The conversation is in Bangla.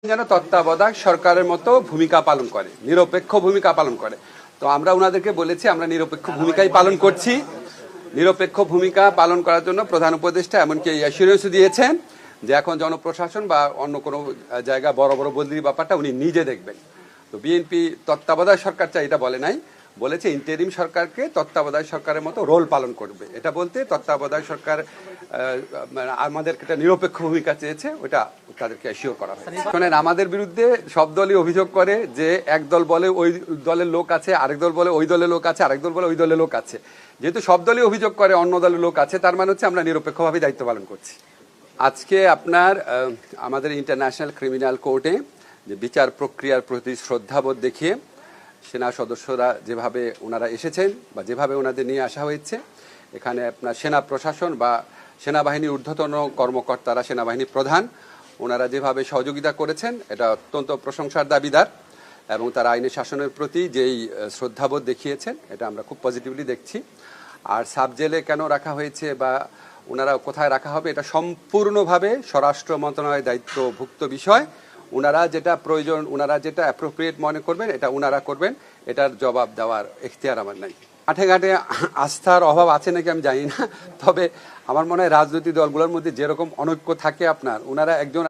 যেন তত্ত্বাবধায়ক সরকারের মতো ভূমিকা পালন করে, নিরপেক্ষ ভূমিকা পালন করে। তো আমরা ওনাদেরকে বলেছি আমরা নিরপেক্ষ ভূমিকাই পালন করছি। নিরপেক্ষ ভূমিকা পালন করার জন্য প্রধান উপদেষ্টা এমনকি অ্যাসুরেন্স দিয়েছেন যে এখন জনপ্রশাসন বা অন্য কোনো জায়গা বড় বড় বদলির ব্যাপারটা উনি নিজে দেখবেন। তো বিএনপি তত্ত্বাবধায়ক সরকার চাই এটা বলে নাই, বলেছে ইন্টারিম সরকারকে তত্ত্বাবধায়ক সরকারের মতো রোল পালন করবে। এটা বলতে তত্ত্বাবধায়ক সরকার আমাদের একটা নিরপেক্ষ ভূমিকা চেয়েছে, ওটা তাদেরকে অ্যাসিওর করা হয়। শোনেন, আমাদের বিরুদ্ধে সব দলই অভিযোগ করে যে এক দল বলে ওই দলের লোক আছে, আরেক দল বলে ওই দলের লোক আছে, আরেক দল বলে ওই দলের লোক আছে। যেহেতু সব দলই অভিযোগ করে অন্য দলের লোক আছে, তার মানে হচ্ছে আমরা নিরপেক্ষভাবে দায়িত্ব পালন করছি। আজকে আপনার আমাদের ইন্টারন্যাশনাল ক্রিমিনাল কোর্টে যে বিচার প্রক্রিয়ার প্রতি শ্রদ্ধাবোধ দেখিয়ে সেনা সদস্যরা যেভাবে ওনারা এসেছেন বা যেভাবে ওনাদের নিয়ে আসা হয়েছে, এখানে আপনার সেনা প্রশাসন বা সেনাবাহিনীর ঊর্ধ্বতন কর্মকর্তারা, সেনাবাহিনীর প্রধান, ওনারা যেভাবে সহযোগিতা করেছেন এটা অত্যন্ত প্রশংসার দাবিদার। এবং তারা আইনের শাসনের প্রতি যেই শ্রদ্ধাবোধ দেখিয়েছেন এটা আমরা খুব পজিটিভলি দেখছি। আর সাব জেলে কেন রাখা হয়েছে বা ওনারা কোথায় রাখা হবে এটা সম্পূর্ণভাবে স্বরাষ্ট্র মন্ত্রণালয়ের দায়িত্বভুক্ত বিষয়। ওনারা যেটা প্রয়োজন, ওনারা যেটা অ্যাপ্রোপ্রিয়েট মনে করবেন এটা ওনারা করবেন, এটার জবাব দেওয়ার এখতিয়ার আমার নাই। মাঠে ঘাটে আস্থার অভাব আছে নাকি আমি জানি না, তবে আমার মনে হয় রাজনৈতিক দলগুলোর মধ্যে যেরকম অনৈক্য থাকে আপনার, ওনারা একজন